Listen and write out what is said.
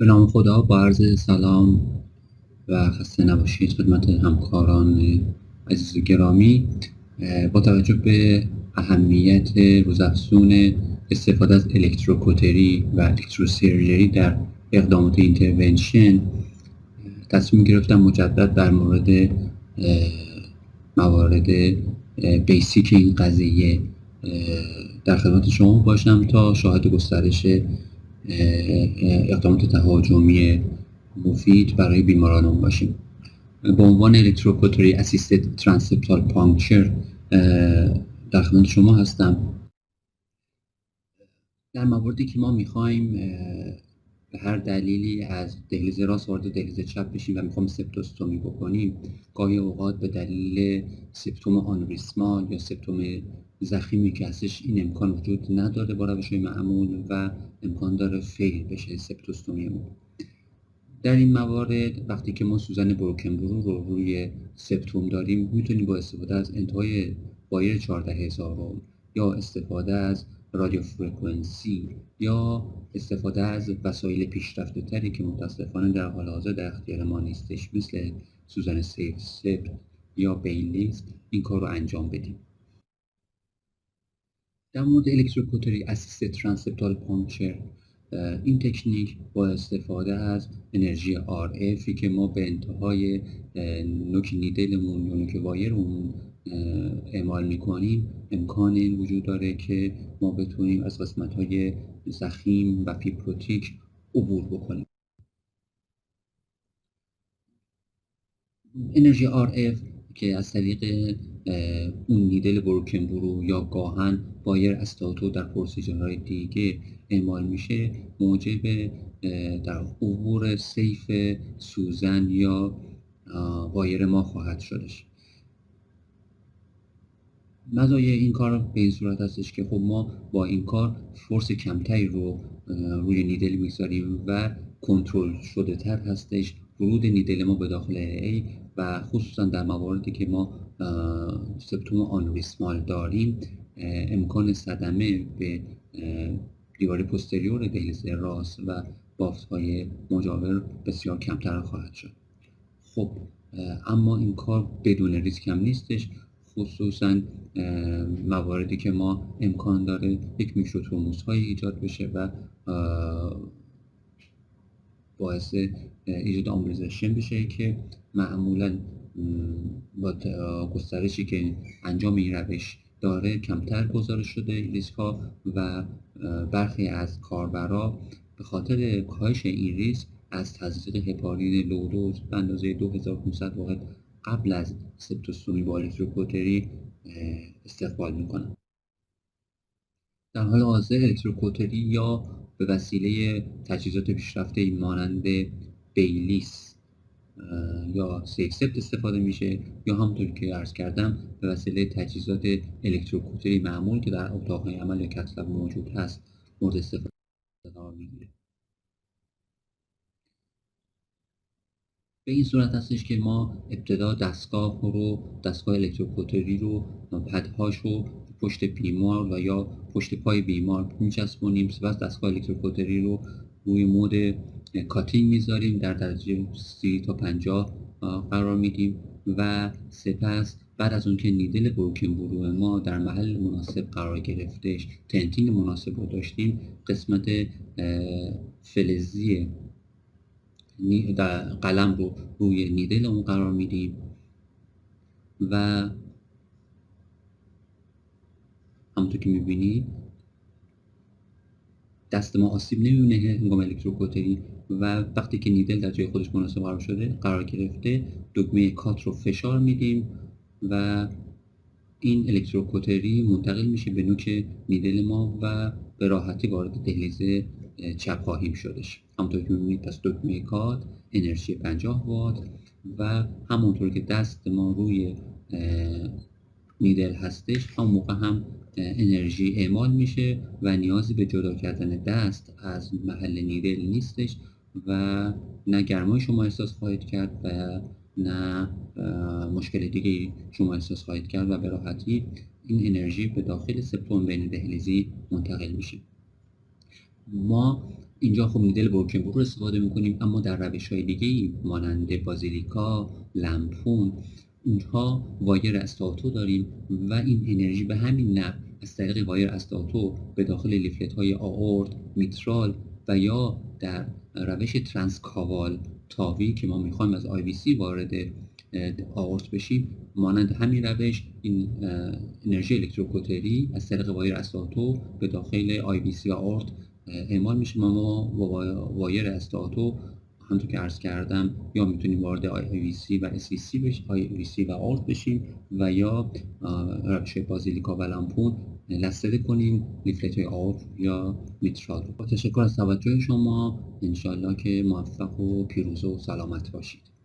به نام خدا، با عرض سلام و خسته نباشید خدمت همکاران عزیز و گرامی. با توجه به اهمیت روزافزون استفاده از الکتروکوتری و الکتروسرجری در اقدامات اینترونشن تصمیم گرفتم مجدد در مورد موارد بیسیک این قضیه در خدمت شما باشم تا شاهد گسترش اقدامات تهاجمی مفید برای بیماران باشیم. به عنوان الکتروکوتری اسیستد ترانسپتال پانکچر در خدمت شما هستم. در مواردی که ما میخوایم به هر دلیلی از دهلیز راست وارد دهلیز چپ بشیم و میخوایم سپتوستومی بکنیم، گاهی اوقات به دلیل سپتوم آنوریسمال یا سپتوم ضخیمی که هستش این امکان وجود نداره با روش معمول و امکان داره فیل بشه سپتوستومی ما. در این موارد وقتی که ما سوزن بروکنبرو رو روی سپتوم داریم، میتونیم با استفاده از انتهای وایر 14000 یا استفاده از رادیو فرکانسی یا استفاده از وسایل پیشرفته تری که متاسفانه در حال حاضر در اختیار ما نیستش، مثل سوزن سیف سپت یا بیلیز، این کار رو انجام بدیم. در مورد الکتروکوتری اسیستد ترانسپتال پانکچر، این تکنیک با استفاده از انرژی RF که ما به انتهای نوک نیدلمون یا نوک وایرمون اعمال میکنیم، امکان این وجود داره که ما بتونیم از قسمت‌های ضخیم و فیبروتیک عبور بکنیم. انرژی RF که از طریق اون نیدل بروکنبرو یا گاهن وایر استاتو در پروسیجرهای دیگه اعمال میشه، موجب در عبور سیف سوزن یا وایر ما خواهد شدش. مزایای این کار به این صورت هستش که خب ما با این کار فورس کمتری رو روی نیدل میذاریم و کنترل شده تر هستش ورود نیدل ما به داخل ای، و خصوصا در مواردی که ما سپتوم آنوریسمال داریم امکان صدمه به دیوار پوستریور دهلیز راست و بافت‌های مجاور بسیار کمتر خواهد شد. خب اما این کار بدون ریسک هم نیستش، خصوصا مواردی که ما امکان داره یک میکروتروموس های ایجاد بشه و باعث ایجاد آمبولیزیشن بشه که معمولا با گسترشی که انجام این روش داره کمتر گزارش شده ریسک ها، و برخی از کاربرا به خاطر کاهش این ریسک از تزریق هپارین لودوز به اندازه 2500 واحد قبل از سپتوستومی با الکتروکوتری استقبال میکنن. در حال حاضر الکتروکوتری یا به وسیله تجهیزات پیشرفته مانند بیلیس یا سیف سپت استفاده میشه، یا همونطور که عرض کردم به وسیله تجهیزات الکتروکوتری معمول که در اتاق‌های عمل یا کت لب موجود هست مورد استفاده قرار میگیره. به این صورت هستش که ما ابتدا دستگاه الکتروکوتری رو پدهاش رو پشت بیمار و یا پشت پای بیمار میچسبونیم، سپس دستگاه الکتروکوتری رو روی مود کاتینگ میذاریم، در درجه 30 تا 50 قرار میدیم و سپس بعد از اون که نیدل بروکنبرو ما در محل مناسب قرار گرفتش، تنتینگ مناسب رو داشتیم، قسمت فلزی در قلم رو روی نیدل اون قرار میدیم و همونطور که میبینید دست ما آسیب نمیبینه هنگام الکتروکوتری، و وقتی که نیدل در جای خودش مناسب قرار گرفته دکمه کات رو فشار میدیم و این الکتروکوتری منتقل میشه به نوک نیدل ما و به راحتی وارد دهلیز چپ خواهیم شدش. همونطور که میبینید پس دکمه کات انرژی 50 وات و همونطور که دست ما روی نیدل هستش همون موقع هم انرژی اعمال میشه و نیازی به جدا کردن دست از محل نیدل نیستش و نه گرمای شما احساس خواهید کرد و نه مشکل دیگه شما احساس خواهید کرد و به راحتی این انرژی به داخل سپتوم بین دهلیزی منتقل میشه. ما اینجا خب نیدل بروکن رو استفاده میکنیم، اما در روش‌های دیگه‌ای مانند بازیلیکا، لمپون، اونها وایر استاتو داریم و این انرژی به همین نحو از طریق وایر استاتو به داخل لیفلت‌های آئورت، میترال و یا در روش ترانسکاوال تاوی که ما میخوایم از IVC وارد آئورت بشیم، مانند همین روش این انرژی الکتروکوتری از طریق وایر استاتو به داخل IVC و آئورت اعمال میشه. ما وایر استاتو همونطور که عرض کردم یا میتونیم وارد IVC و SVC بشیم، IVC و آلت بشیم و یا روش بازیلیکا و لامپون لثه کنیم لیفلت های آلت یا میترال رو. با تشکر از توجه شما، انشالله که موفق و پیروز و سلامت باشید.